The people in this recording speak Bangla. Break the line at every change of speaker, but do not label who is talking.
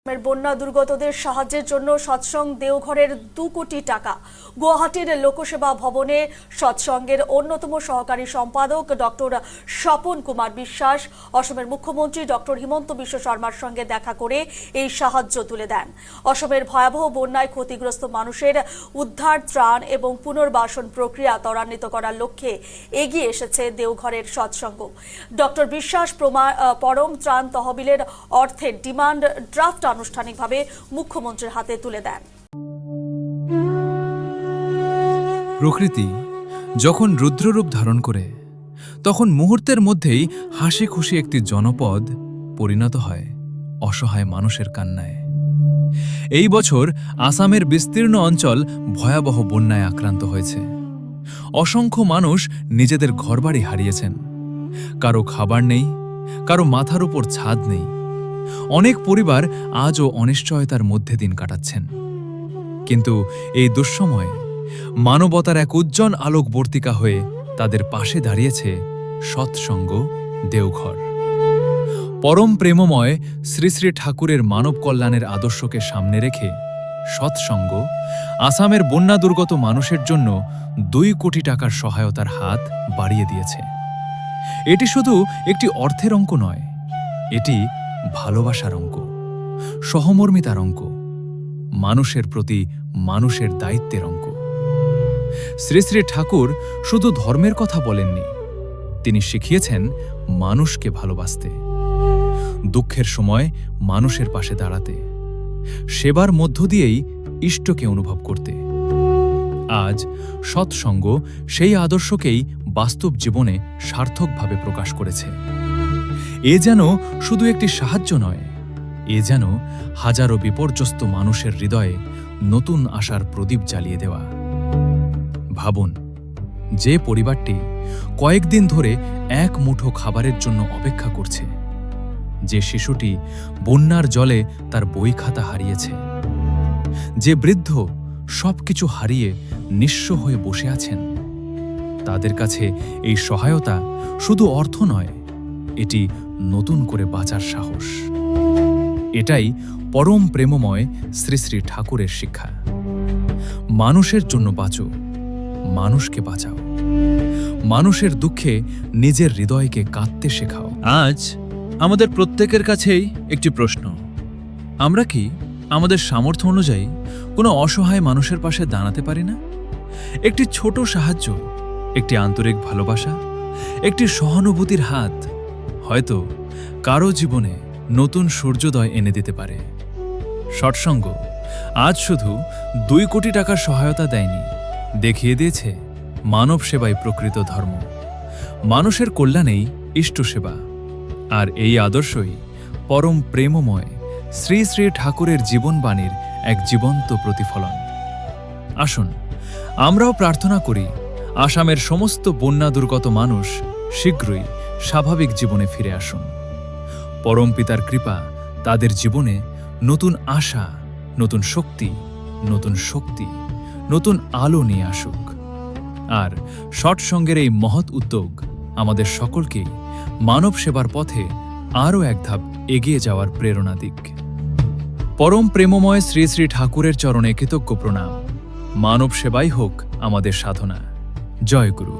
বন্যা দুর্গতদের সাহায্যের জন্য সৎসঙ্গ দেওঘরের 2 কোটি টাকা। গুয়াহাটির লোকসেবা ভবনে সৎসঙ্গের অন্যতম সহকারী সম্পাদক ডক্টর স্বপন কুমার বিশ্বাস অসমের মুখ্যমন্ত্রী ডক্টর হিমন্ত বিশ্ব শর্মার সঙ্গে দেখা করে এই সাহায্য তুলে দেন। অসমের ভয়াবহ বন্যায় ক্ষতিগ্রস্ত মানুষের উদ্ধার, ত্রাণ এবং পুনর্বাসন প্রক্রিয়া ত্বরান্বিত করার লক্ষ্যে এগিয়ে এসেছে দেওঘরের সৎসঙ্গ। ডক্টর বিশ্বাস পরম ত্রাণ তহবিলের অর্থের ডিমান্ড ড্রাফট আনুষ্ঠানিকভাবে মুখ্যমন্ত্রীর হাতে তুলে দেন।
প্রকৃতি যখন রুদ্ররূপ ধারণ করে তখন মুহূর্তের মধ্যেই হাসি খুশি একটি জনপদ পরিণত হয় অসহায় মানুষের কান্নায়। এই বছর আসামের বিস্তীর্ণ অঞ্চল ভয়াবহ বন্যায় আক্রান্ত হয়েছে। অসংখ্য মানুষ নিজেদের ঘরবাড়ি হারিয়েছেন। কারো খাবার নেই, কারো মাথার উপর ছাদ নেই। অনেক পরিবার আজও অনিশ্চয়তার মধ্যে দিন কাটাচ্ছেন। কিন্তু এই দুঃসময়ে মানবতার এক উজ্জ্বল আলোকবর্তিকা হয়ে তাদের পাশে দাঁড়িয়েছে সৎসঙ্গ দেওঘর। পরম প্রেমময় শ্রী শ্রী ঠাকুরের মানব কল্যাণের আদর্শকে সামনে রেখে সৎসঙ্গ আসামের বন্যা দুর্গত মানুষের জন্য 2 কোটি টাকার সহায়তার হাত বাড়িয়ে দিয়েছে। এটি শুধু একটি অর্থের অঙ্ক নয়, এটি ভালোবাসার অঙ্ক, সহমর্মিতার অঙ্ক, মানুষের প্রতি মানুষের দায়িত্বের অঙ্ক। শ্রী শ্রী ঠাকুর শুধু ধর্মের কথা বলেননি, তিনি শিখিয়েছেন মানুষকে ভালোবাসতে, দুঃখের সময় মানুষের পাশে দাঁড়াতে, সেবার মধ্য দিয়েই ইষ্টকে অনুভব করতে। আজ সৎসঙ্গ সেই আদর্শকেই বাস্তব জীবনে সার্থকভাবে প্রকাশ করেছে। এ যেন শুধু একটি সাহায্য নয়, এ যেন হাজারো বিপর্যস্ত মানুষের হৃদয়ে নতুন আশার প্রদীপ জ্বালিয়ে দেওয়া। ভাবুন, যে পরিবারটি কয়েকদিন ধরে এক মুঠো খাবারের জন্য অপেক্ষা করছে, যে শিশুটি বন্যার জলে তার বই খাতা হারিয়েছে, যে বৃদ্ধ সবকিছু হারিয়ে নিঃস্ব হয়ে বসে আছেন, তাদের কাছে এই সহায়তা শুধু অর্থ নয়, এটি নতুন করে বাঁচার সাহস। এটাই পরম প্রেমময় শ্রী শ্রী ঠাকুরের শিক্ষা। মানুষের জন্য বাঁচো, মানুষকে বাঁচাও, মানুষের দুঃখে নিজের হৃদয়কে কাঁদতে শেখাও।
আজ আমাদের প্রত্যেকের কাছেই একটি প্রশ্ন, আমরা কি আমাদের সামর্থ্য অনুযায়ী কোনো অসহায় মানুষের পাশে দাঁড়াতে পারি না? একটি ছোট সাহায্য, একটি আন্তরিক ভালোবাসা, একটি সহানুভূতির হাত হয়তো কারো জীবনে নতুন সূর্যোদয় এনে দিতে পারে। সৎসঙ্গ আজ শুধু 2 কোটি টাকার সহায়তা দেয়নি, দেখিয়ে দিয়েছে মানব সেবাই প্রকৃত ধর্ম, মানুষের কল্যাণেই ইষ্ট সেবা। আর এই আদর্শই পরম প্রেমময় শ্রী শ্রী ঠাকুরের জীবনবাণীর এক জীবন্ত প্রতিফলন। আসুন আমরাও প্রার্থনা করি আসামের সমস্ত বন্যা দুর্গত মানুষ শীঘ্রই স্বাভাবিক জীবনে ফিরে আসুন। পরম পিতার কৃপা তাদের জীবনে নতুন আশা, নতুন শক্তি, নতুন আলো নিয়ে আসুক। আর সৎসঙ্গের এই মহৎ উদ্যোগ আমাদের সকলকেই মানব সেবার পথে আরও এক ধাপ এগিয়ে যাওয়ার প্রেরণা দিক। পরম প্রেমময় শ্রী শ্রী ঠাকুরের চরণে কৃতজ্ঞ প্রণাম। মানব সেবাই হোক আমাদের সাধনা। জয় গুরু।